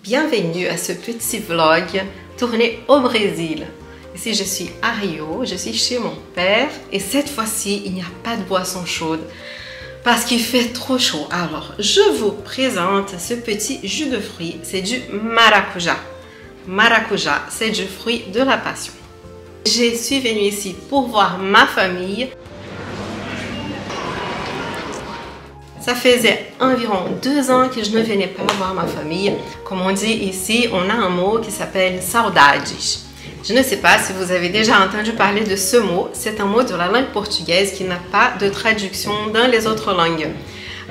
Bienvenue à ce petit vlog tourné au Brésil. Ici je suis à Rio, je suis chez mon père et cette fois-ci il n'y a pas de boisson chaude parce qu'il fait trop chaud. Alors je vous présente ce petit jus de fruits, c'est du maracuja. Maracuja, c'est du fruit de la passion. Je suis venue ici pour voir ma famille. Ça faisait environ 2 ans que je ne venais pas voir ma famille. Comme on dit ici, on a un mot qui s'appelle saudades. Je ne sais pas si vous avez déjà entendu parler de ce mot. C'est un mot de la langue portugaise qui n'a pas de traduction dans les autres langues.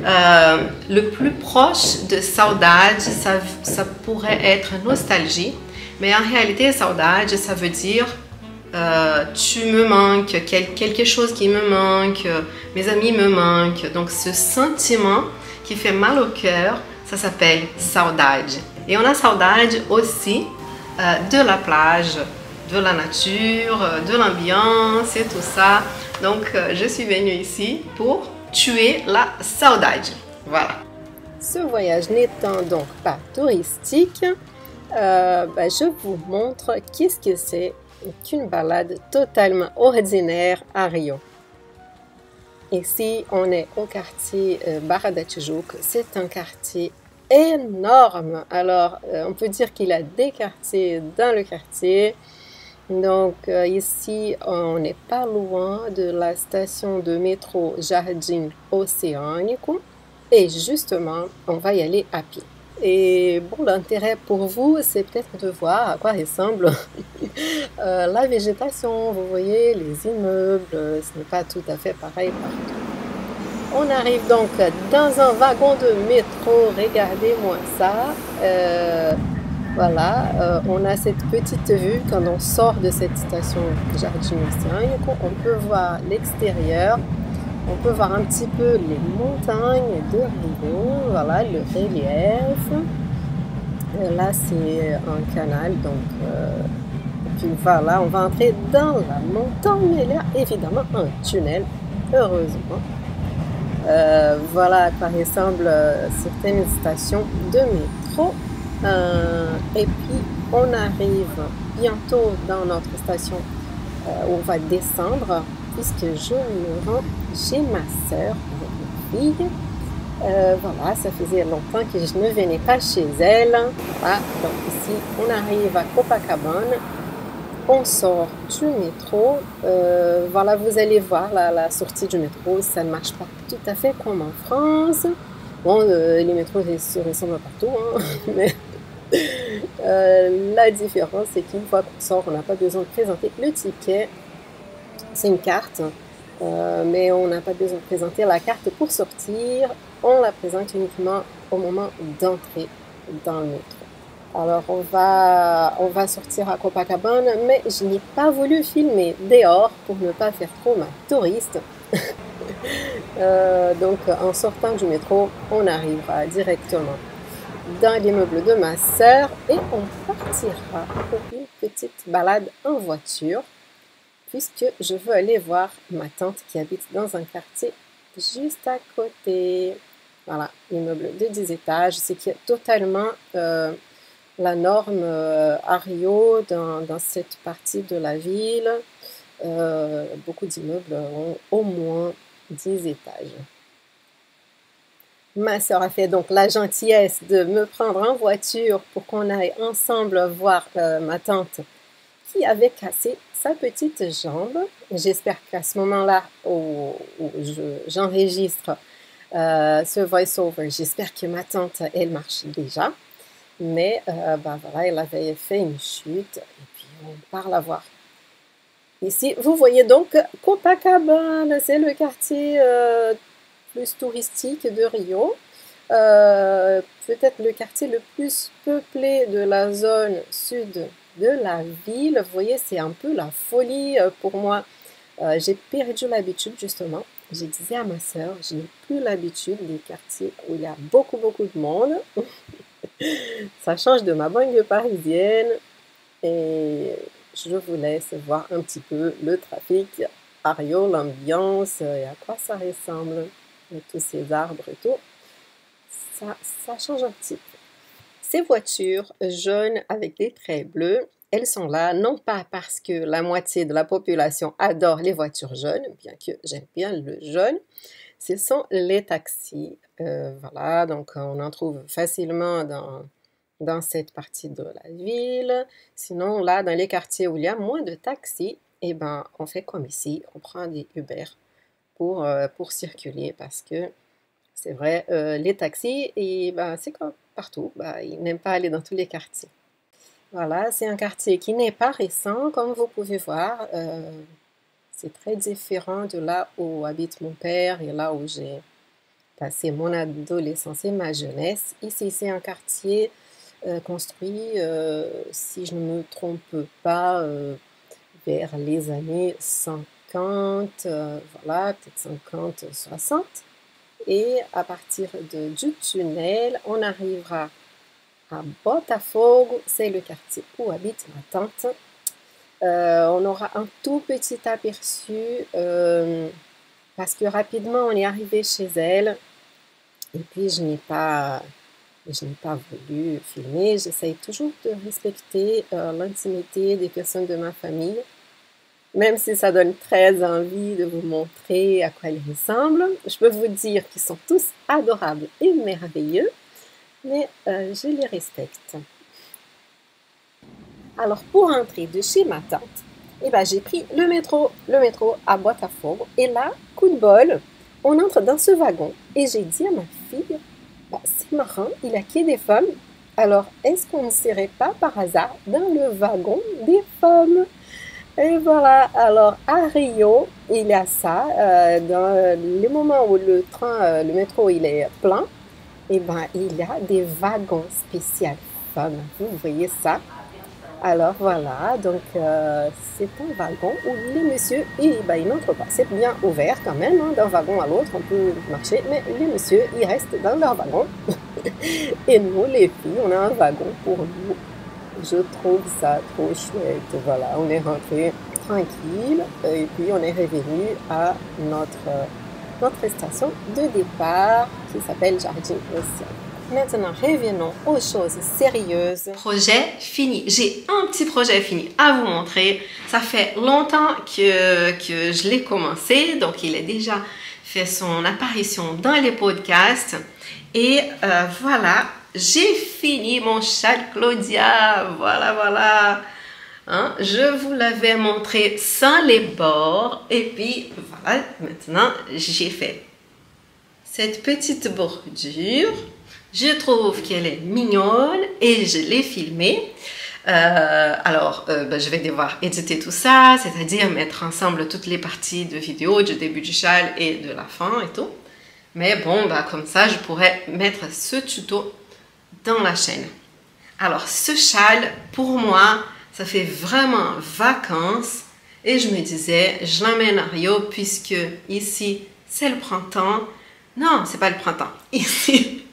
Le plus proche de saudade, ça pourrait être nostalgie. Mais en réalité, saudade, ça veut dire tu me manques, quelque chose qui me manque, mes amis me manquent. Donc ce sentiment qui fait mal au cœur, ça s'appelle saudade. Et on a saudade aussi de la plage, de la nature, de l'ambiance et tout ça. Donc je suis venue ici pour tuer la saudade. Voilà. Ce voyage n'étant donc pas touristique, je vous montre qu'est-ce que c'est qu'une balade totalement ordinaire à Rio. Ici, on est au quartier Barra da Tijuca. C'est un quartier énorme. Alors, on peut dire qu'il y a des quartiers dans le quartier. Donc, ici, on n'est pas loin de la station de métro Jardim Oceânico. Et justement, on va y aller à pied. Et bon, l'intérêt pour vous, c'est peut-être de voir à quoi ressemble la végétation. Vous voyez, les immeubles, ce n'est pas tout à fait pareil partout. On arrive donc dans un wagon de métro. Regardez-moi ça. Voilà, on a cette petite vue quand on sort de cette station Jardim Oceânico. On peut voir l'extérieur. On peut voir un petit peu les montagnes de Rio, voilà le relief. Là c'est un canal, donc puis voilà, on va entrer dans la montagne. Il y a évidemment un tunnel, heureusement. Voilà à quoi ressemblent certaines stations de métro. Et puis on arrive bientôt dans notre station où on va descendre, puisque je me rends chez ma sœur, ma fille. Voilà, ça faisait longtemps que je ne venais pas chez elle. Voilà, donc ici, on arrive à Copacabana. On sort du métro. Voilà, vous allez voir la sortie du métro. Ça ne marche pas tout à fait comme en France. Bon, les métros se ressemblent partout, hein, mais la différence, c'est qu'une fois qu'on sort, on n'a pas besoin de présenter le ticket. C'est une carte, mais on n'a pas besoin de présenter la carte pour sortir. On la présente uniquement au moment d'entrer dans le métro. Alors on va sortir à Copacabana, mais je n'ai pas voulu filmer dehors pour ne pas faire trop ma touriste. Donc en sortant du métro, on arrivera directement dans l'immeuble de ma sœur et on partira pour une petite balade en voiture, puisque je veux aller voir ma tante qui habite dans un quartier juste à côté. Voilà, immeuble de 10 étages, ce qui est totalement la norme à Rio, dans cette partie de la ville. Beaucoup d'immeubles ont au moins 10 étages. Ma sœur a fait donc la gentillesse de me prendre en voiture pour qu'on aille ensemble voir ma tante qui avait cassé sa petite jambe. J'espère qu'à ce moment-là où j'enregistre ce voice-over, j'espère que ma tante, elle marche déjà. Mais voilà, elle avait fait une chute et puis on part la voir. Ici, vous voyez donc Copacabana, c'est le quartier plus touristique de Rio. Peut-être le quartier le plus peuplé de la zone sud de la ville. Vous voyez, c'est un peu la folie pour moi. J'ai perdu l'habitude justement. Je disais à ma sœur, je n'ai plus l'habitude des quartiers où il y a beaucoup de monde. Ça change de ma banlieue parisienne et je vous laisse voir un petit peu le trafic à Rio, l'ambiance et à quoi ça ressemble. Et tous ces arbres et tout. Ça change un petit peu. ces voitures jaunes avec des traits bleus, elles sont là non pas parce que la moitié de la population adore les voitures jaunes, bien que j'aime bien le jaune, ce sont les taxis. Voilà, donc on en trouve facilement dans cette partie de la ville. Sinon, là, dans les quartiers où il y a moins de taxis, eh ben, on fait comme ici, on prend des Uber pour circuler parce que c'est vrai, les taxis, et ben, c'est comme partout, ben, ils n'aiment pas aller dans tous les quartiers. Voilà, c'est un quartier qui n'est pas récent, comme vous pouvez voir. C'est très différent de là où habite mon père et là où j'ai passé mon adolescence et ma jeunesse. Ici, c'est un quartier construit, si je ne me trompe pas, vers les années 50, voilà, peut-être 50, 60. Et à partir du tunnel, on arrivera à Botafogo, c'est le quartier où habite ma tante. On aura un tout petit aperçu parce que rapidement on est arrivé chez elle et puis je n'ai pas voulu filmer. J'essaye toujours de respecter l'intimité des personnes de ma famille, même si ça donne très envie de vous montrer à quoi ils ressemblent. Je peux vous dire qu'ils sont tous adorables et merveilleux, mais je les respecte. Alors, pour entrer de chez ma tante, eh ben, j'ai pris le métro à Botafogo. Et là, coup de bol, on entre dans ce wagon. Et j'ai dit à ma fille, bah, c'est marrant, il y a que des femmes. Alors, est-ce qu'on ne serait pas par hasard dans le wagon des femmes? Et voilà, alors à Rio, il y a ça. Dans les moments où le métro, il est plein, eh ben, il y a des wagons spéciaux femmes. Vous voyez ça? Alors voilà, donc c'est un wagon où les messieurs, ils n'entrent pas. C'est bien ouvert quand même, hein, d'un wagon à l'autre, on peut marcher, mais les messieurs, ils restent dans leur wagon. Et nous, les filles, on a un wagon pour nous. Je trouve ça trop chouette. Voilà, on est rentré tranquille et puis on est revenu à notre station de départ qui s'appelle Jardim Oceano. Maintenant, revenons aux choses sérieuses. Projet fini. J'ai un petit projet fini à vous montrer. Ça fait longtemps que je l'ai commencé, donc il a déjà fait son apparition dans les podcasts. Et voilà, j'ai fini mon châle Claudia. Voilà, voilà. Hein, je vous l'avais montré sans les bords. Et puis, voilà, maintenant, j'ai fait cette petite bordure. Je trouve qu'elle est mignonne et je l'ai filmée. Je vais devoir éditer tout ça, c'est-à-dire mettre ensemble toutes les parties de vidéo du début du châle et de la fin et tout. Mais bon, comme ça, je pourrais mettre ce tuto dans la chaîne. Alors, ce châle, pour moi, ça fait vraiment vacances. Et je me disais, je l'emmène à Rio puisque ici, c'est le printemps. Non, c'est pas le printemps. Ici,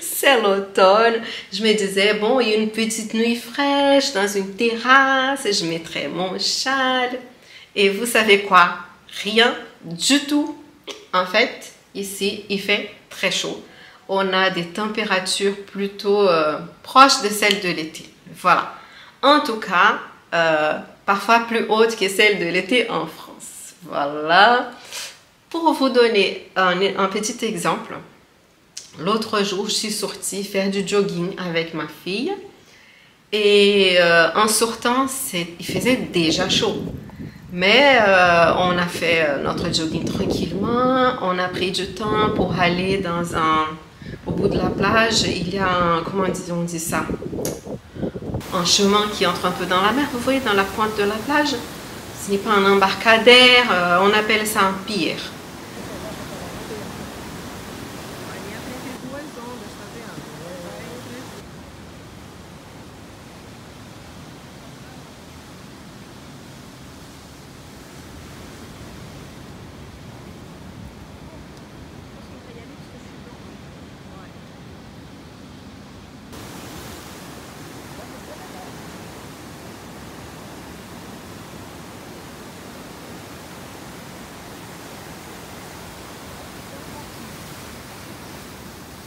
c'est l'automne. Je me disais, bon, il y a une petite nuit fraîche dans une terrasse. Je mettrai mon châle. Et vous savez quoi? Rien du tout. En fait, ici, il fait très chaud. On a des températures plutôt proches de celles de l'été. Voilà. En tout cas, parfois plus hautes que celles de l'été en France. Voilà. Pour vous donner un petit exemple, l'autre jour, je suis sortie faire du jogging avec ma fille. Et en sortant, il faisait déjà chaud. Mais on a fait notre jogging tranquillement. On a pris du temps pour aller au bout de la plage. Il y a comment on dit ça? Un chemin qui entre un peu dans la mer. Vous voyez, dans la pointe de la plage. Ce n'est pas un embarcadère. On appelle ça un pier.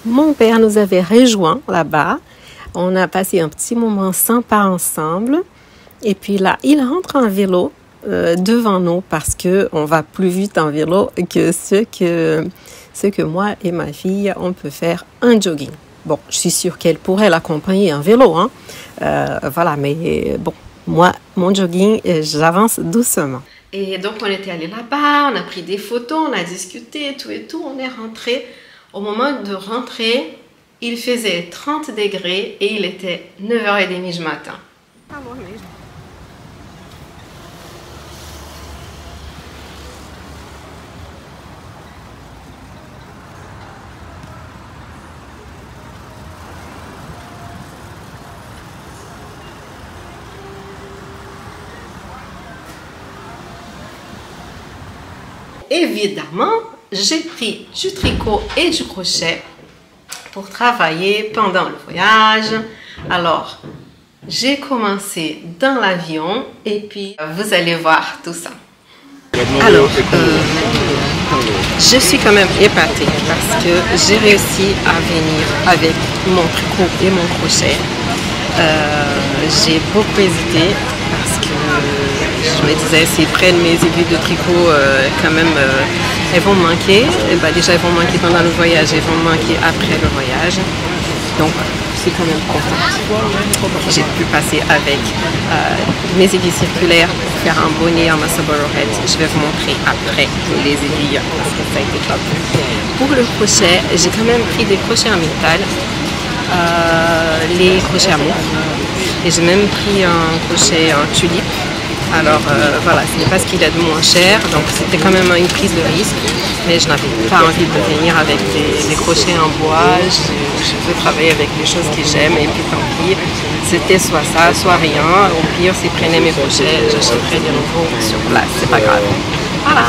Mon père nous avait rejoints là-bas On a passé un petit moment sympa ensemble. Et puis là, il rentre en vélo devant nous parce qu'on va plus vite en vélo que ce que moi et ma fille, on peut faire un jogging. Bon, je suis sûre qu'elle pourrait l'accompagner en vélo, hein. Voilà, mais bon, moi, mon jogging, j'avance doucement. Et donc, on était allé là-bas, on a pris des photos, on a discuté, tout et tout. On est rentré. Au moment de rentrer, il faisait 30 degrés et il était 9h30 du matin. Évidemment, j'ai pris du tricot et du crochet pour travailler pendant le voyage. Alors, j'ai commencé dans l'avion et puis vous allez voir tout ça. Alors, je suis quand même épatée parce que j'ai réussi à venir avec mon tricot et mon crochet. J'ai beaucoup hésité parce que je me disais, s'ils prennent mes aiguilles de tricot, quand même, elles vont me manquer. Et bah, déjà, elles vont me manquer pendant le voyage, elles vont me manquer après le voyage. Donc, je suis quand même contente. J'ai pu passer avec mes aiguilles circulaires pour faire un bonnet en Marlboro Head. Je vais vous montrer après les aiguilles parce que ça a été top. Pour le crochet, j'ai quand même pris des crochets en métal, les crochets à mou. Et j'ai même pris un crochet en tulipe. Alors voilà, ce n'est pas ce qu'il y a de moins cher, donc c'était quand même une prise de risque. Mais je n'avais pas envie de venir avec des crochets en bois. Je veux travailler avec les choses que j'aime et puis tant pis. C'était soit ça, soit rien. Au pire, s'ils prenaient mes crochets, j'achèterais de nouveau sur place. C'est pas grave. Voilà.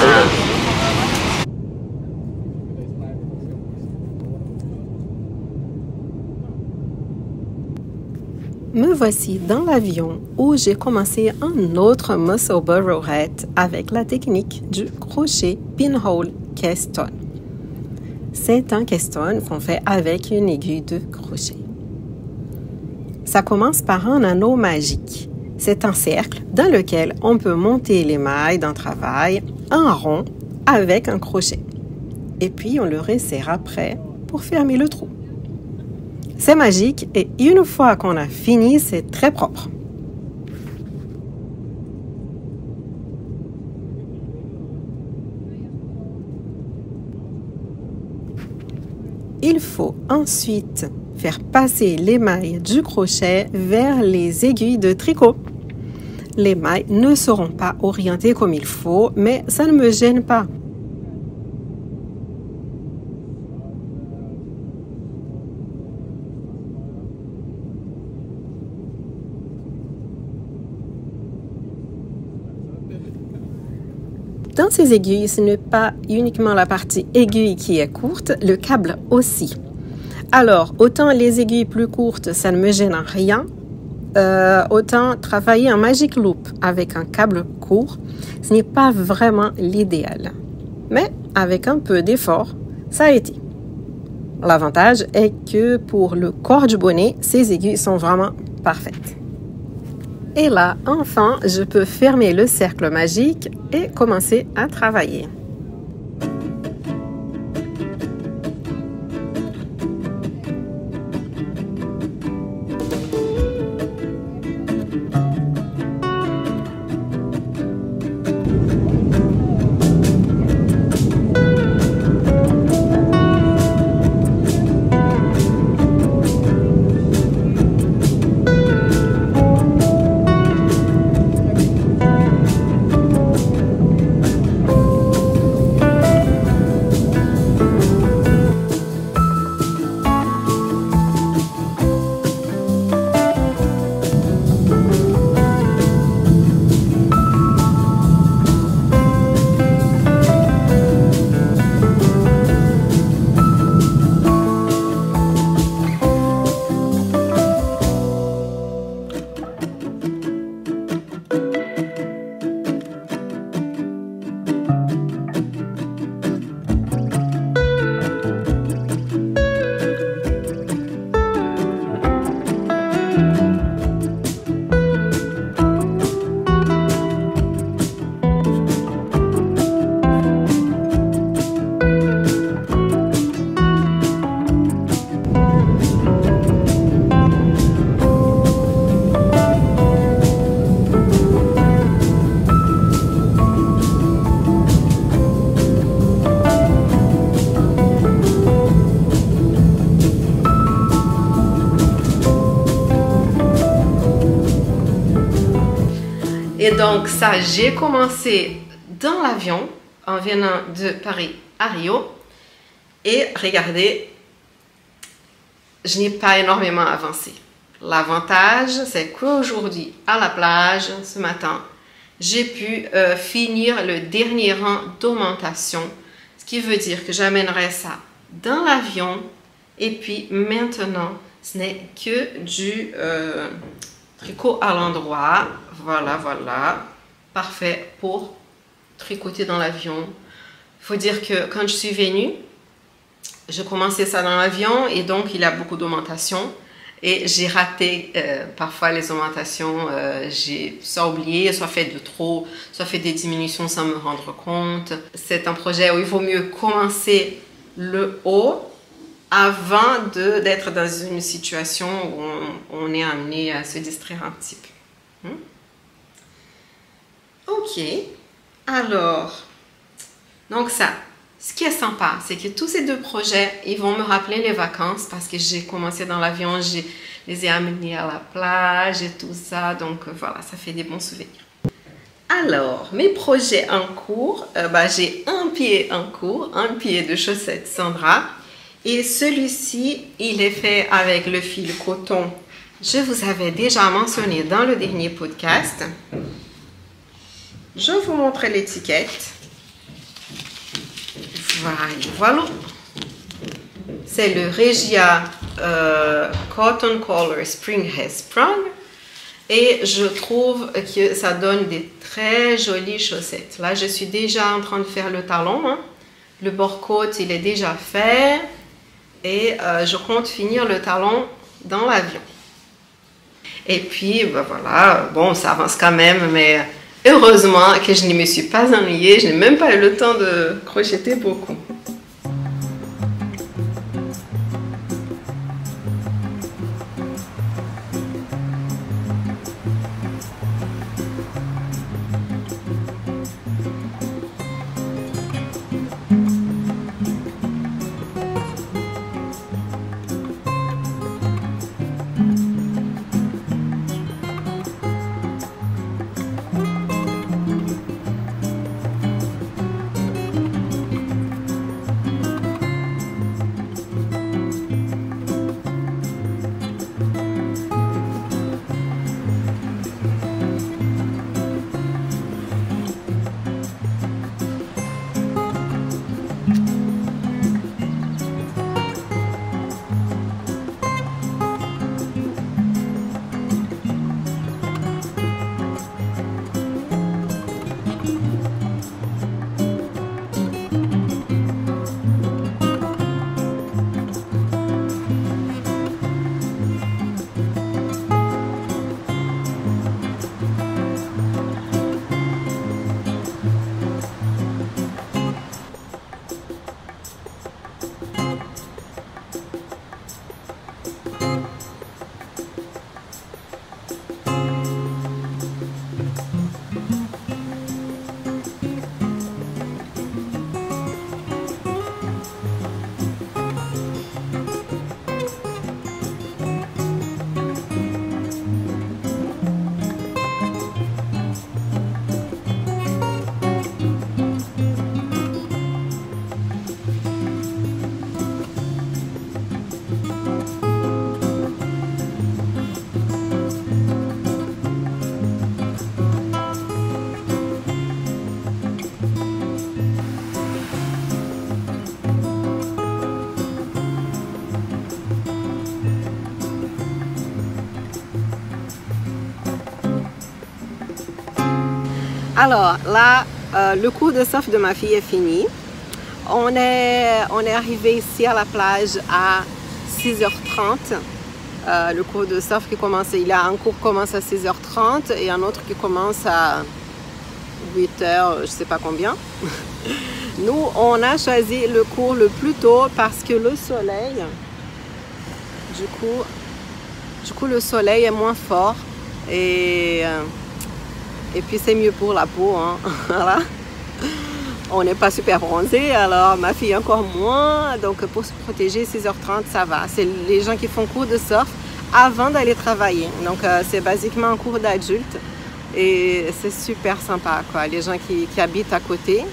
Me voici dans l'avion où j'ai commencé un autre Marlboro Head avec la technique du crochet pinhole Keystone. C'est un Keystone qu'on fait avec une aiguille de crochet. Ça commence par un anneau magique. C'est un cercle dans lequel on peut monter les mailles d'un travail en rond avec un crochet. Et puis on le resserre après pour fermer le trou. C'est magique et une fois qu'on a fini, c'est très propre. Il faut ensuite faire passer les mailles du crochet vers les aiguilles de tricot. Les mailles ne seront pas orientées comme il faut, mais ça ne me gêne pas. Dans ces aiguilles, ce n'est pas uniquement la partie aiguille qui est courte, le câble aussi. Alors, autant les aiguilles plus courtes, ça ne me gêne en rien, autant travailler en magic loop avec un câble court, ce n'est pas vraiment l'idéal. Mais avec un peu d'effort, ça a été. L'avantage est que pour le corps du bonnet, ces aiguilles sont vraiment parfaites. Et là, enfin, je peux fermer le cercle magique et commencer à travailler. Et donc ça, j'ai commencé dans l'avion en venant de Paris à Rio. Et regardez, je n'ai pas énormément avancé. L'avantage, c'est qu'aujourd'hui, à la plage, ce matin, j'ai pu finir le dernier rang d'augmentation, ce qui veut dire que j'amènerai ça dans l'avion. Et puis maintenant, ce n'est que du tricot à l'endroit. Voilà, voilà. Parfait pour tricoter dans l'avion. Il faut dire que quand je suis venue, je commençais ça dans l'avion et donc il y a beaucoup d'augmentation. Et j'ai raté parfois les augmentations, j'ai soit oublié, soit fait de trop, soit fait des diminutions sans me rendre compte. C'est un projet où il vaut mieux commencer le haut avant d'être dans une situation où on est amené à se distraire un petit peu. Ok, alors, donc ça. Ce qui est sympa, c'est que tous ces deux projets, ils vont me rappeler les vacances parce que j'ai commencé dans l'avion, je les ai amenés à la plage et tout ça. Donc voilà, ça fait des bons souvenirs. Alors, mes projets en cours, j'ai un pied en cours, un pied de chaussettes Sandra. Et celui-ci, il est fait avec le fil coton. Je vous avais déjà mentionné dans le dernier podcast. Je vous montre l'étiquette. Voilà, c'est le Regia Cotton Color Spring Has Sprung et je trouve que ça donne des très jolies chaussettes. Là, je suis déjà en train de faire le talon, hein. Le bord-côte, il est déjà fait et je compte finir le talon dans l'avion. Et puis, voilà, bon, ça avance quand même, mais... Heureusement que je ne me suis pas ennuyée, je n'ai même pas eu le temps de crocheter beaucoup. Alors là, le cours de surf de ma fille est fini. On est arrivé ici à la plage à 6h30. Le cours de surf qui commence, il y a un cours qui commence à 6h30 et un autre qui commence à 8h, je ne sais pas combien. Nous, on a choisi le cours le plus tôt parce que le soleil, du coup le soleil est moins fort et puis c'est mieux pour la peau, hein. Voilà. On n'est pas super bronzé, alors ma fille encore moins, donc pour se protéger 6h30 ça va. C'est les gens qui font cours de surf avant d'aller travailler, donc c'est basiquement un cours d'adulte. Et c'est super sympa, quoi. Les gens qui habitent à côté,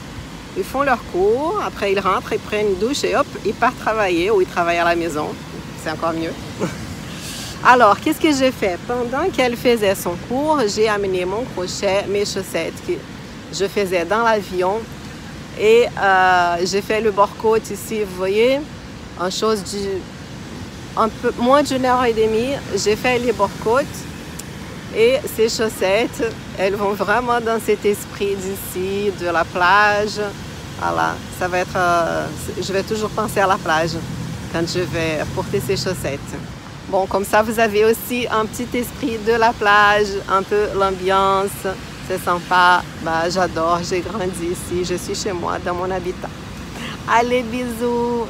ils font leur cours, après ils rentrent, ils prennent une douche et hop, ils partent travailler ou ils travaillent à la maison. C'est encore mieux. Alors, qu'est-ce que j'ai fait? Pendant qu'elle faisait son cours, j'ai amené mon crochet, mes chaussettes que je faisais dans l'avion. Et j'ai fait le bord-côte ici, vous voyez, en chose un peu moins d'une heure et demie, j'ai fait les bord-côtes. Et ces chaussettes, elles vont vraiment dans cet esprit d'ici, de la plage. Voilà, ça va être, je vais toujours penser à la plage quand je vais porter ces chaussettes. Bon, comme ça, vous avez aussi un petit esprit de la plage, un peu l'ambiance. C'est sympa. Bah, j'adore, j'ai grandi ici, je suis chez moi, dans mon habitat. Allez, bisous!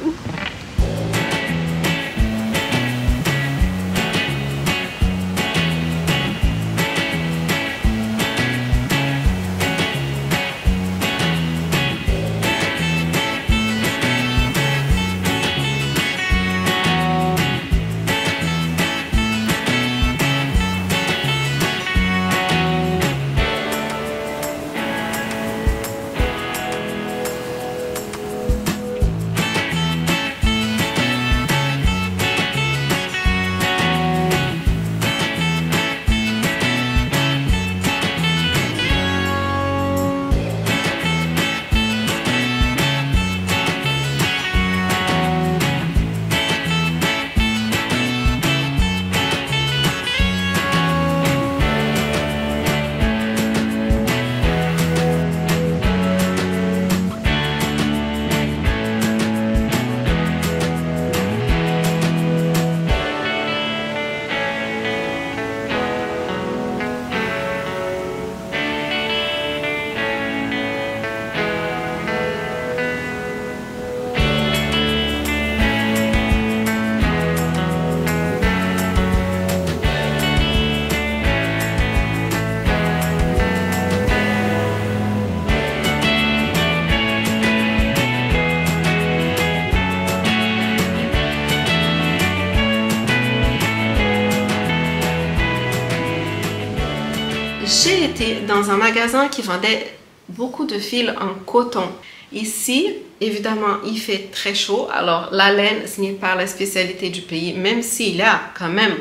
J'ai été dans un magasin qui vendait beaucoup de fils en coton. Ici, évidemment, il fait très chaud. Alors, la laine, ce n'est pas la spécialité du pays, même s'il y a quand même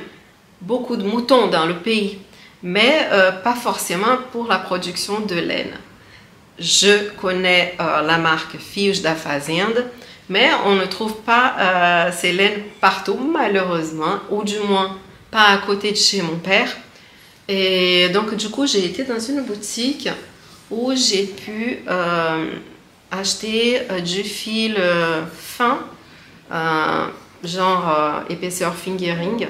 beaucoup de moutons dans le pays, mais pas forcément pour la production de laine. Je connais la marque Fios da Fazenda, mais on ne trouve pas ces laines partout, malheureusement, ou du moins pas à côté de chez mon père. Et donc, du coup, j'ai été dans une boutique où j'ai pu acheter du fil fin, genre épaisseur fingering,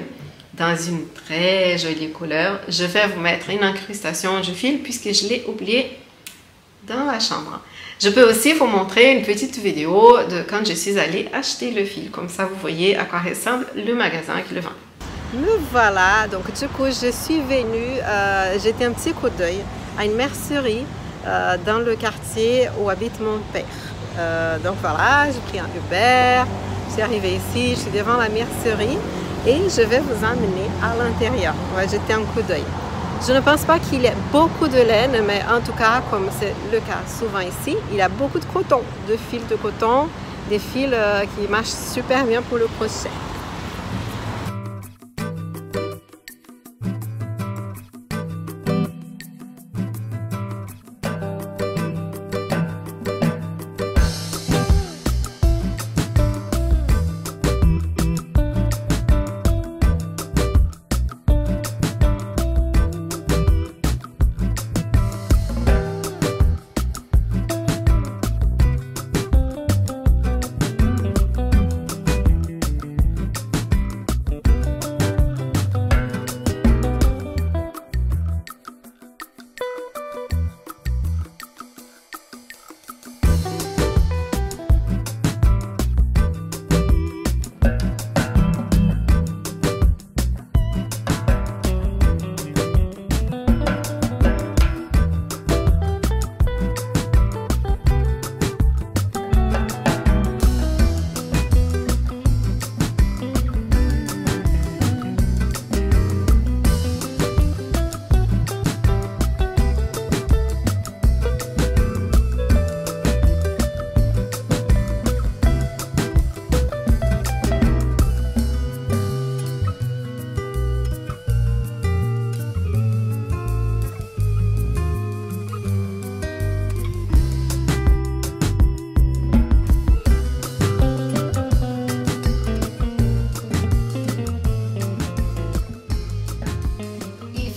dans une très jolie couleur. Je vais vous mettre une incrustation du fil puisque je l'ai oublié dans la chambre. Je peux aussi vous montrer une petite vidéo de quand je suis allée acheter le fil. Comme ça, vous voyez à quoi ressemble le magasin qui le vend. Me voilà, donc du coup je suis venue jeter un petit coup d'œil à une mercerie dans le quartier où habite mon père. Donc voilà, j'ai pris un Uber, je suis arrivée ici, je suis devant la mercerie et je vais vous emmener à l'intérieur. On va jeter un coup d'œil. Je ne pense pas qu'il y ait beaucoup de laine, mais en tout cas, comme c'est le cas souvent ici, il y a beaucoup de coton, de fils de coton, des fils qui marchent super bien pour le crochet.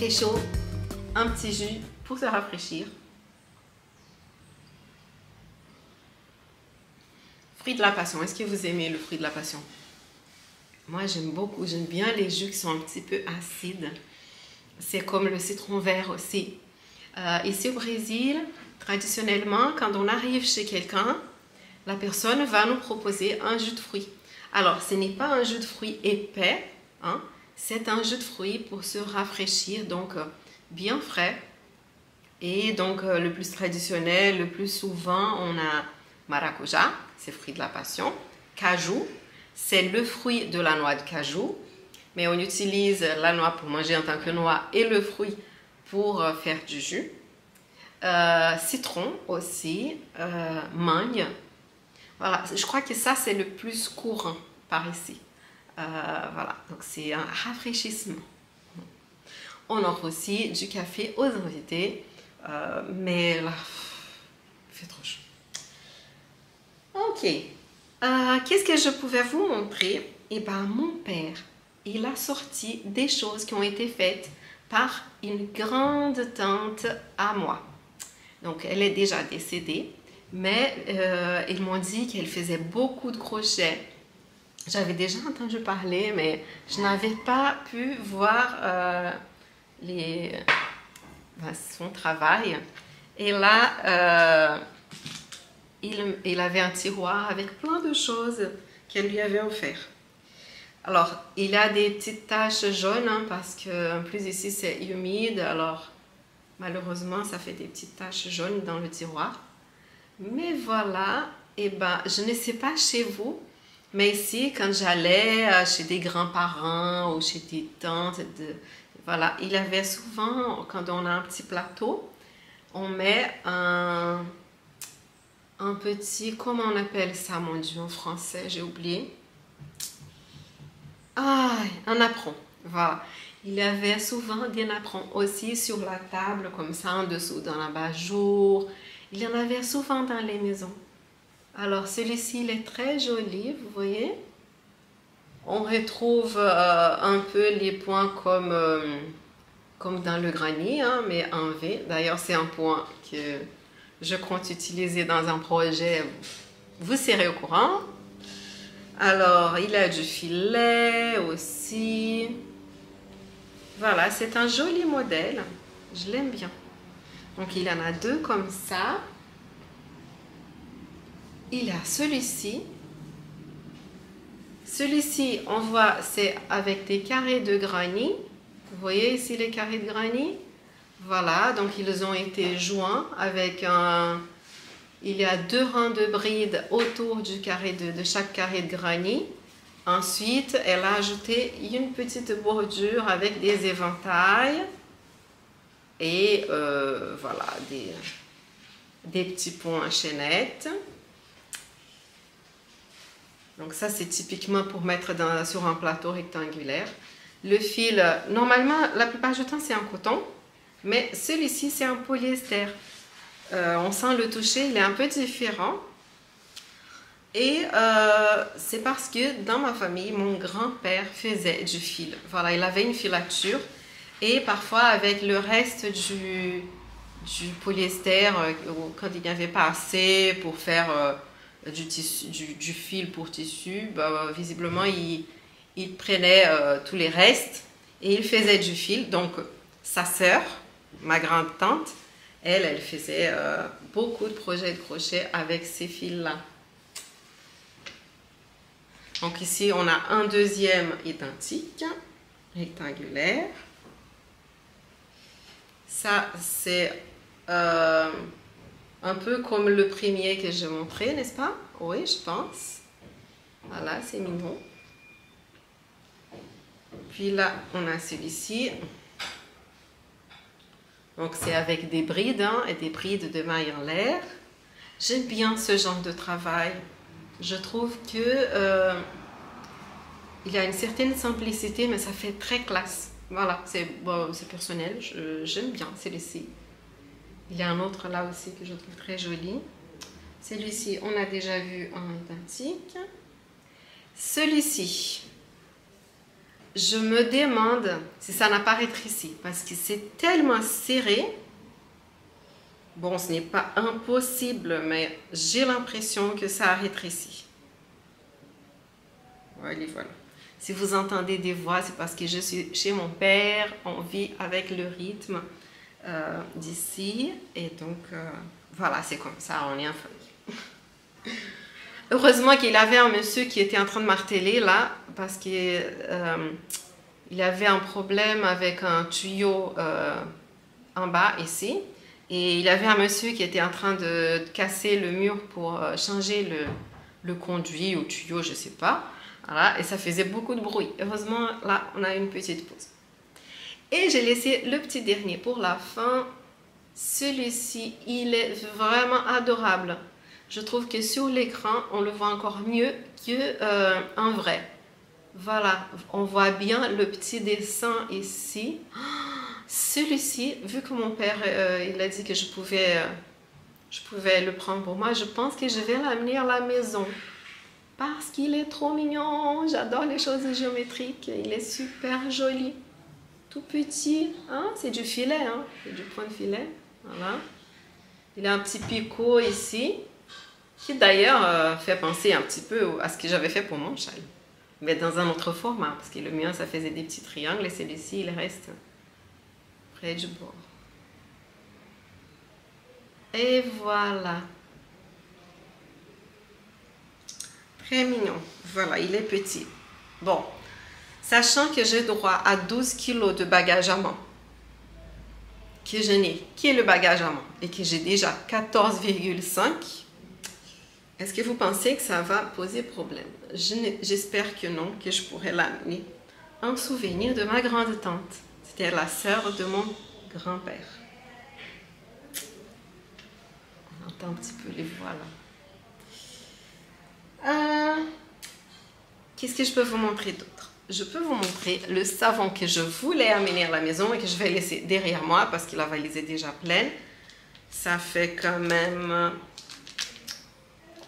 fait chaud, un petit jus pour se rafraîchir. Fruit de la passion, est-ce que vous aimez le fruit de la passion? Moi j'aime beaucoup, j'aime bien les jus qui sont un petit peu acides. C'est comme le citron vert aussi. Ici au Brésil, traditionnellement, quand on arrive chez quelqu'un, la personne va nous proposer un jus de fruits. Alors, ce n'est pas un jus de fruits épais, hein, c'est un jus de fruits pour se rafraîchir, donc bien frais. Et donc, le plus traditionnel, le plus souvent, on a maracuja, c'est fruit de la passion. Cajou, c'est le fruit de la noix de cajou. Mais on utilise la noix pour manger en tant que noix et le fruit pour faire du jus. Citron aussi, mangue. Voilà, je crois que ça c'est le plus courant par ici. Voilà, donc c'est un rafraîchissement. On offre aussi du café aux invités, mais là, il fait trop chaud. Ok, qu'est-ce que je pouvais vous montrer? Eh bien, mon père, il a sorti des choses qui ont été faites par une grande tante à moi. Donc, elle est déjà décédée, mais ils m'ont dit qu'elle faisait beaucoup de crochets. J'avais déjà entendu parler, mais je n'avais pas pu voir son travail. Et là, il avait un tiroir avec plein de choses qu'elle lui avait offert. Alors, il a des petites taches jaunes, hein, parce que en plus ici c'est humide, alors malheureusement ça fait des petites taches jaunes dans le tiroir. Mais voilà, et ben, je ne sais pas chez vous, mais ici quand j'allais chez des grands-parents ou chez des tantes, voilà, il avait souvent, quand on a un petit plateau, on met un petit, comment on appelle ça, mon Dieu, en français, j'ai oublié. Ah, un apron, voilà. Il y avait souvent des aprons aussi sur la table, comme ça, en dessous, dans l'abat-jour. Il y en avait souvent dans les maisons. Alors, celui-ci, il est très joli, vous voyez. On retrouve un peu les points comme dans le granit, hein, mais en V. D'ailleurs, c'est un point que je compte utiliser dans un projet. Vous serez au courant. Alors, il a du filet aussi. Voilà, c'est un joli modèle. Je l'aime bien. Donc, il y en a deux comme ça. Il y a celui-ci. Celui-ci, on voit, c'est avec des carrés de granit. Vous voyez ici les carrés de granit? Voilà, donc ils ont été joints avec un... Il y a 2 rangs de brides autour du carré de chaque carré de granit. Ensuite, elle a ajouté une petite bordure avec des éventails et voilà, des petits ponts en chaînette. Donc ça, c'est typiquement pour mettre sur un plateau rectangulaire. Le fil, normalement, la plupart du temps, c'est en coton, mais celui-ci, c'est en polyester. On sent le toucher, il est un peu différent. Et c'est parce que dans ma famille, mon grand-père faisait du fil. Voilà, il avait une filature et parfois avec le reste du polyester, quand il n'y avait pas assez pour faire du fil pour tissu, bah, visiblement il prenait tous les restes et il faisait du fil. Donc sa sœur, ma grande-tante, elle faisait beaucoup de projets de crochet avec ces fils-là. Donc ici, on a un deuxième identique, rectangulaire. Ça, c'est un peu comme le premier que j'ai montré, n'est-ce pas? Oui, je pense. Voilà, c'est mignon. Puis là, on a celui-ci. Donc, c'est avec des brides, hein, et des brides de maille en l'air. J'aime bien ce genre de travail. Je trouve que il y a une certaine simplicité, mais ça fait très classe. Voilà, c'est bon, personnel, j'aime bien celui-ci. Il y a un autre là aussi que je trouve très joli. Celui-ci, on a déjà vu un identique. Celui-ci, Je me demande si ça n'a pas rétréci parce que c'est tellement serré. Bon, ce n'est pas impossible, mais j'ai l'impression que ça a rétréci. Voilà, voilà. Si vous entendez des voix, c'est parce que je suis chez mon père. On vit avec le rythme d'ici. Et donc, voilà, c'est comme ça, on est en famille. Heureusement qu'il avait un monsieur qui était en train de marteler là, parce qu'il il avait un problème avec un tuyau en bas ici. Et il avait un monsieur qui était en train de casser le mur pour changer le conduit ou tuyau, je ne sais pas. Voilà, et ça faisait beaucoup de bruit. Heureusement, là, on a une petite pause. Et j'ai laissé le petit dernier pour la fin. Celui-ci, il est vraiment adorable. Je trouve que sur l'écran, on le voit encore mieux qu'en vrai. Voilà, on voit bien le petit dessin ici. Celui-ci, vu que mon père il a dit que je pouvais le prendre pour moi, je pense que je vais l'amener à la maison. Parce qu'il est trop mignon. J'adore les choses géométriques. Il est super joli. Tout petit. Hein? C'est du filet. Hein? C'est du point de filet. Voilà. Il a un petit picot ici. Qui d'ailleurs fait penser un petit peu à ce que j'avais fait pour mon châle. Mais dans un autre format. Parce que le mien, ça faisait des petits triangles. Et celui-ci, il reste près du bord. Et voilà. Très mignon. Voilà, il est petit. Bon, sachant que j'ai droit à 12 kg de bagages à main, que je n'ai que le bagage à main et que j'ai déjà 14,5, est-ce que vous pensez que ça va poser problème? J'espère que non, que je pourrai l'amener en souvenir de ma grande tante. C'était la sœur de mon grand-père. On entend un petit peu les voix là. Qu'est-ce que je peux vous montrer d'autre? Je peux vous montrer le savon que je voulais amener à la maison et que je vais laisser derrière moi parce que la valise est déjà pleine. Ça fait quand même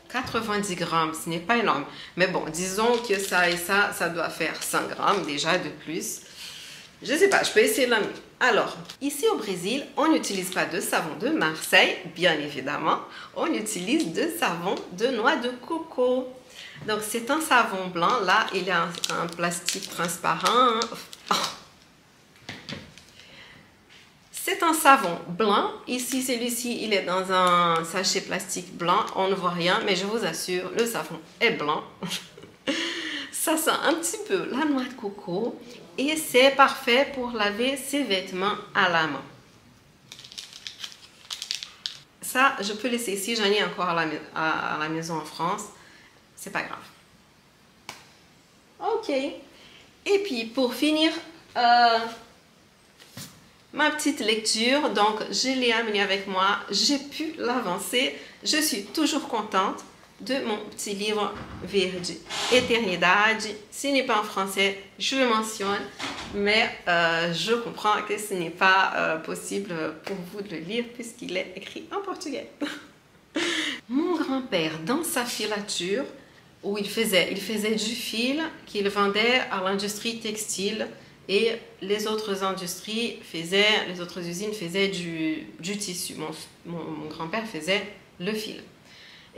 90 grammes, ce n'est pas énorme. Mais bon, disons que ça et ça doit faire 100 grammes déjà de plus. Je ne sais pas, je peux essayer de l'amener. Alors, ici au Brésil, on n'utilise pas de savon de Marseille, bien évidemment. On utilise de savon de noix de coco. Donc, c'est un savon blanc. Là, il est en plastique transparent. Oh. C'est un savon blanc. Ici, celui-ci, il est dans un sachet plastique blanc. On ne voit rien, mais je vous assure, le savon est blanc. Ça sent un petit peu la noix de coco. Et c'est parfait pour laver ses vêtements à la main. Ça, je peux laisser ici. J'en ai encore à la maison en France. C'est pas grave. Ok. Et puis, pour finir ma petite lecture, donc je l'ai amenée avec moi. J'ai pu l'avancer. Je suis toujours contente de mon petit livre verde, Eternidade. Ce n'est pas en français, je le mentionne, mais je comprends que ce n'est pas possible pour vous de le lire puisqu'il est écrit en portugais. Mon grand-père, dans sa filature, où il faisait du fil qu'il vendait à l'industrie textile et les autres industries les autres usines faisaient du tissu. Mon grand-père faisait le fil.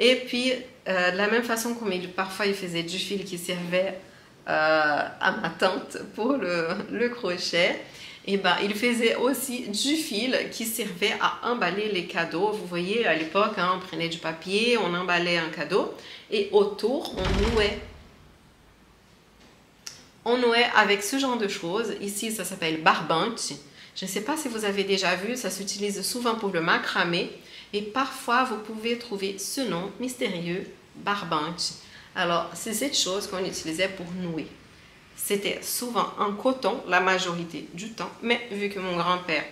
Et puis, de la même façon comme parfois il faisait du fil qui servait à ma tante pour le crochet, et ben, il faisait aussi du fil qui servait à emballer les cadeaux. Vous voyez, à l'époque, hein, on prenait du papier, on emballait un cadeau et autour, on nouait. On nouait avec ce genre de choses. Ici, ça s'appelle barbante. Je ne sais pas si vous avez déjà vu, ça s'utilise souvent pour le macramé. Et parfois, vous pouvez trouver ce nom mystérieux, barbante. Alors, c'est cette chose qu'on utilisait pour nouer. C'était souvent en coton la majorité du temps, mais vu que mon grand-père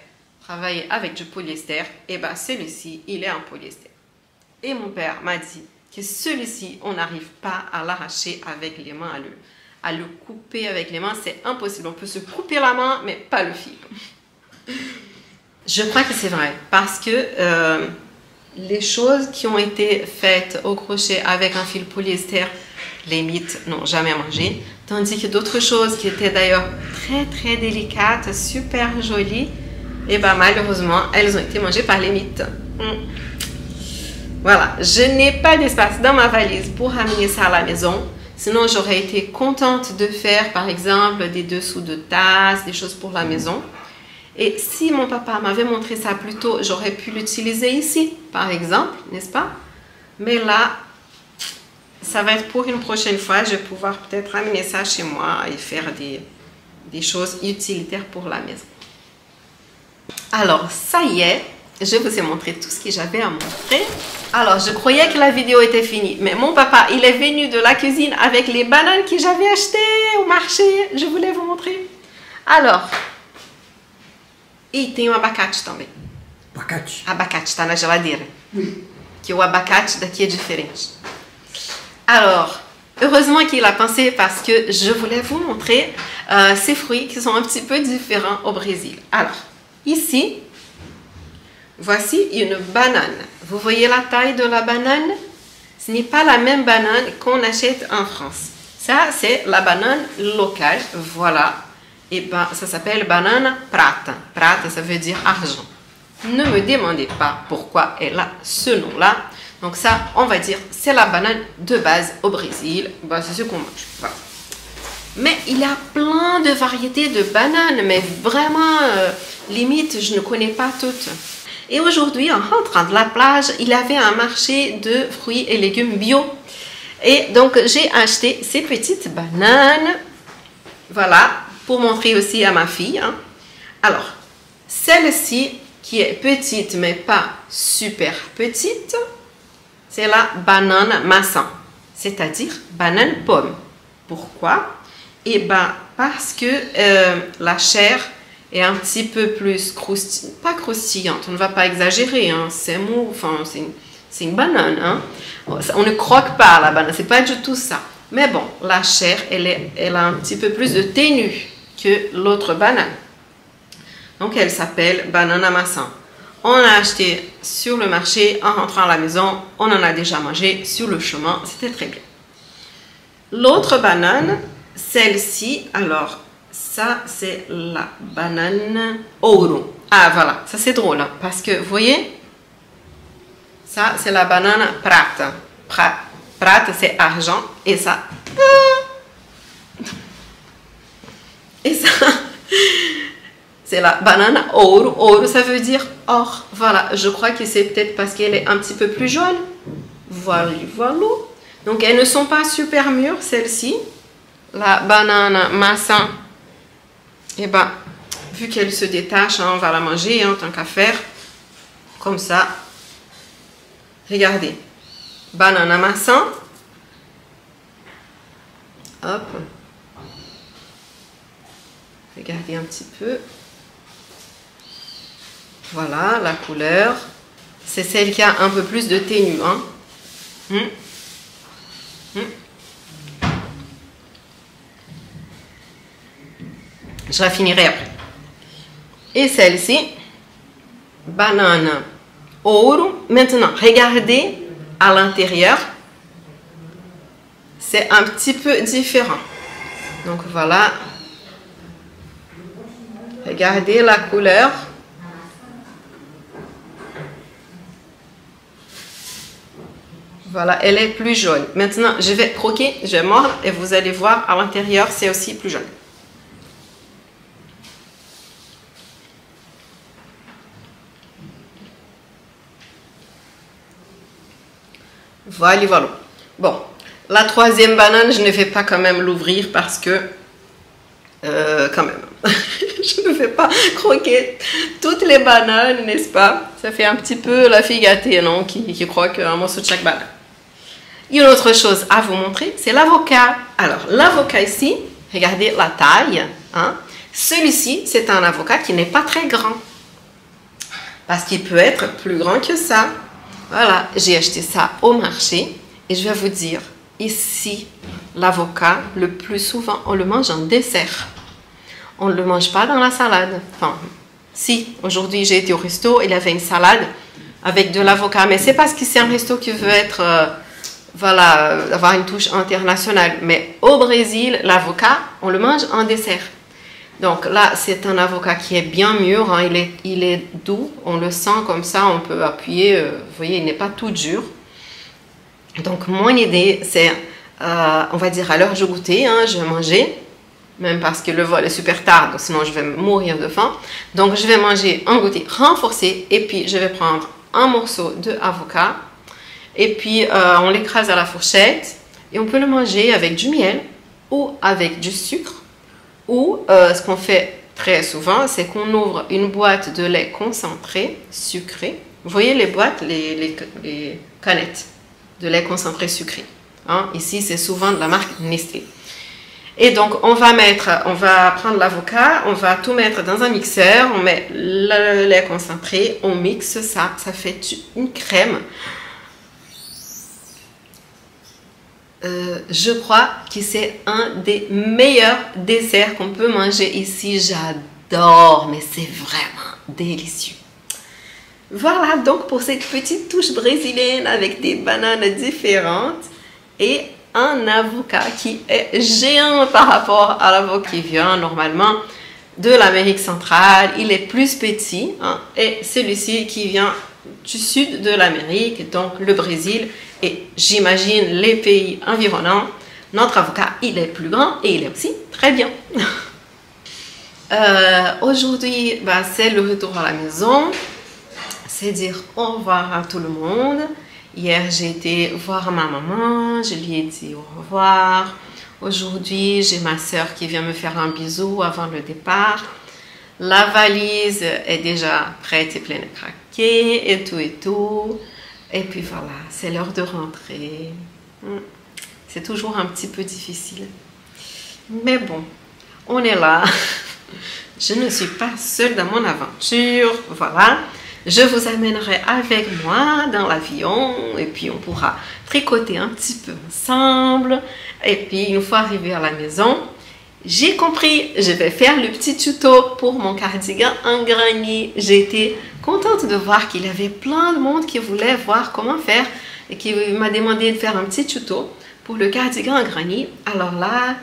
travaillait avec du polyester, et ben celui-ci, il est en polyester. Et mon père m'a dit que celui-ci, on n'arrive pas à l'arracher avec les mains, à le couper avec les mains, c'est impossible. On peut se couper la main, mais pas le fil. Je crois que c'est vrai, parce que les choses qui ont été faites au crochet avec un fil polyester, les mythes n'ont jamais mangé. Tandis que d'autres choses qui étaient d'ailleurs très délicates, super jolies, et ben malheureusement, elles ont été mangées par les mythes. Voilà, je n'ai pas d'espace dans ma valise pour amener ça à la maison. Sinon, j'aurais été contente de faire, par exemple, des dessous de tasses, des choses pour la maison. Et si mon papa m'avait montré ça plus tôt, j'aurais pu l'utiliser ici, par exemple, n'est-ce pas? Mais là, ça va être pour une prochaine fois. Je vais pouvoir peut-être amener ça chez moi et faire des choses utilitaires pour la maison. Alors, ça y est, je vous ai montré tout ce que j'avais à montrer. Alors, je croyais que la vidéo était finie, mais mon papa, il est venu de la cuisine avec les bananes que j'avais achetées au marché. Je voulais vous montrer. Alors, e tem o abacate também. Abacate? Abacate, tá na geladeira. Oui. Que o abacate daqui é diferente. Alors, heureusement qu'il a pensé parce que je voulais vous montrer ces fruits qui sont un petit peu différents au Brésil. Alors, ici, voici une banane. Vous voyez la taille de la banane? Ce n'est pas la même banane qu'on achète en France. Ça, c'est la banane locale. Voilà. Et ben, ça s'appelle banane prata. Prata, ça veut dire argent. Ne me demandez pas pourquoi elle a ce nom-là. Donc ça, on va dire, c'est la banane de base au Brésil. Ben, c'est ce qu'on mange. Voilà. Mais il y a plein de variétés de bananes, mais vraiment, limite, je ne connais pas toutes. Et aujourd'hui, en rentrant de la plage, il y avait un marché de fruits et légumes bio. Et donc, j'ai acheté ces petites bananes. Voilà, pour montrer aussi à ma fille. Hein. Alors, celle-ci, qui est petite, mais pas super petite, c'est la banane maçon, c'est-à-dire banane pomme. Pourquoi? Eh bien, parce que la chair est un petit peu plus croustillante, pas croustillante, on ne va pas exagérer, hein, c'est mou, enfin, c'est une banane, hein. On ne croque pas la banane, c'est pas du tout ça. Mais bon, la chair, elle a un petit peu plus de ténu que l'autre banane. Donc, elle s'appelle banane maçon. On a acheté sur le marché, en rentrant à la maison, on en a déjà mangé sur le chemin, c'était très bien. L'autre banane, celle-ci, alors, ça c'est la banane ouro. Ah voilà, ça c'est drôle, hein, parce que, vous voyez, ça c'est la banane prata. Prata c'est argent, et ça... Et ça... C'est la banane ouro. Ouro, ça veut dire or. Voilà, je crois que c'est peut-être parce qu'elle est un petit peu plus jaune. Voilà, voilà. Donc, elles ne sont pas super mûres, celles-ci. La banane maçon, eh ben, vu qu'elle se détache, hein, on va la manger en tant qu'à faire. Comme ça. Regardez. Banane maçon. Hop. Regardez un petit peu. Voilà, la couleur. C'est celle qui a un peu plus de ténu. Hein. Je la finirai après. Et celle-ci, banane ouro. Maintenant, regardez à l'intérieur. C'est un petit peu différent. Donc voilà. Regardez la couleur. Voilà, elle est plus jaune. Maintenant, je vais croquer, je vais mordre et vous allez voir à l'intérieur, c'est aussi plus jaune. Voilà, voilà. Bon, la troisième banane, je ne vais pas quand même l'ouvrir parce que, quand même, je ne vais pas croquer toutes les bananes, n'est-ce pas? Ça fait un petit peu la fille gâtée, non? Qui croque un morceau de chaque banane. Une autre chose à vous montrer, c'est l'avocat. Alors, l'avocat ici, regardez la taille. Hein? Celui-ci, c'est un avocat qui n'est pas très grand. Parce qu'il peut être plus grand que ça. Voilà, j'ai acheté ça au marché. Et je vais vous dire, ici, l'avocat, le plus souvent, on le mange en dessert. On ne le mange pas dans la salade. Enfin, si, aujourd'hui, j'ai été au resto, il y avait une salade avec de l'avocat. Mais c'est parce que c'est un resto qui veut être... voilà, avoir une touche internationale. Mais au Brésil, l'avocat, on le mange en dessert. Donc là, c'est un avocat qui est bien mûr, hein, il est doux, on le sent comme ça, on peut appuyer, vous voyez, il n'est pas tout dur. Donc mon idée, c'est, on va dire à l'heure du goûter, hein, je vais manger, même parce que le vol est super tard, donc sinon je vais mourir de faim. Donc je vais manger un goûter renforcé, et puis je vais prendre un morceau d'avocat, et puis on l'écrase à la fourchette, et on peut le manger avec du miel, ou avec du sucre, ou ce qu'on fait très souvent, c'est qu'on ouvre une boîte de lait concentré, sucré. Vous voyez les boîtes, les canettes de lait concentré sucré. Hein? Ici, c'est souvent de la marque Nestlé. Et donc, on va prendre l'avocat, on va tout mettre dans un mixeur, on met le lait concentré, on mixe ça, ça fait une crème. Je crois que c'est un des meilleurs desserts qu'on peut manger ici. J'adore, mais c'est vraiment délicieux. Voilà donc pour cette petite touche brésilienne avec des bananes différentes et un avocat qui est géant par rapport à l'avocat qui vient normalement de l'Amérique centrale. Il est plus petit, hein, et celui-ci qui vient du sud de l'Amérique, donc le Brésil. Et j'imagine les pays environnants, notre avocat, il est plus grand et il est aussi très bien. Aujourd'hui, c'est le retour à la maison. C'est dire au revoir à tout le monde. Hier, j'ai été voir ma maman, je lui ai dit au revoir. Aujourd'hui, j'ai ma soeur qui vient me faire un bisou avant le départ. La valise est déjà prête et pleine à craquer et tout et tout. Et puis voilà, c'est l'heure de rentrer. C'est toujours un petit peu difficile. Mais bon, on est là. Je ne suis pas seule dans mon aventure. Voilà, je vous amènerai avec moi dans l'avion. Et puis on pourra tricoter un petit peu ensemble. Et puis une fois arrivé à la maison, j'ai compris, je vais faire le petit tuto pour mon cardigan en granny. J'ai été contente de voir qu'il y avait plein de monde qui voulait voir comment faire et qui m'a demandé de faire un petit tuto pour le cardigan en granny. Alors là,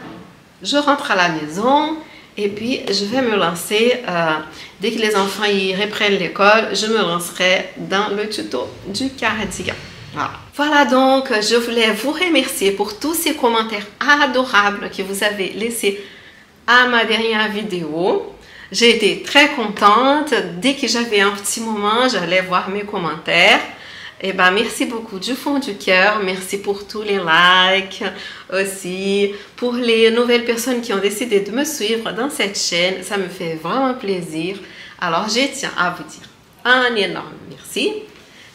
je rentre à la maison et puis je vais me lancer. Dès que les enfants y reprennent l'école, je me lancerai dans le tuto du cardigan. Voilà donc, je voulais vous remercier pour tous ces commentaires adorables que vous avez laissés à ma dernière vidéo. J'ai été très contente. Dès que j'avais un petit moment, j'allais voir mes commentaires. Et merci beaucoup du fond du cœur. Merci pour tous les likes aussi. Pour les nouvelles personnes qui ont décidé de me suivre dans cette chaîne, ça me fait vraiment plaisir. Alors, je tiens à vous dire un énorme merci.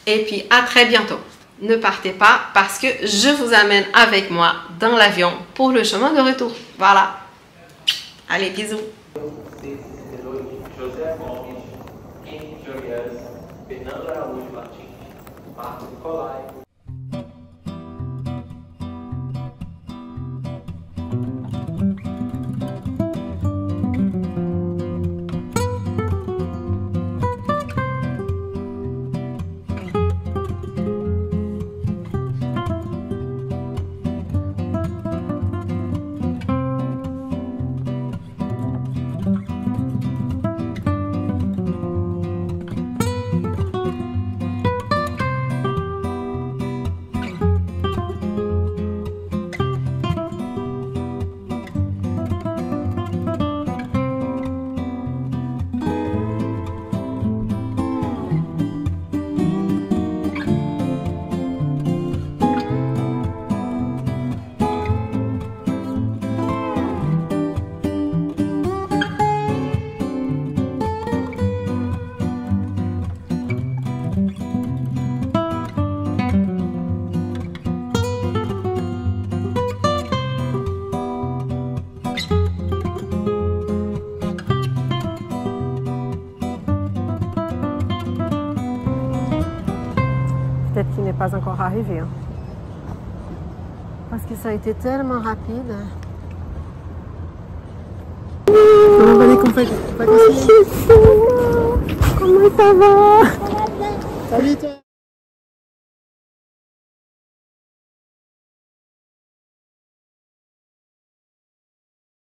Et puis, à très bientôt. Ne partez pas parce que je vous amène avec moi dans l'avion pour le chemin de retour. Voilà. Allez, bisous. Qui n'est pas encore arrivé. Hein. Parce que ça a été tellement rapide. Comment ça va? Salut toi.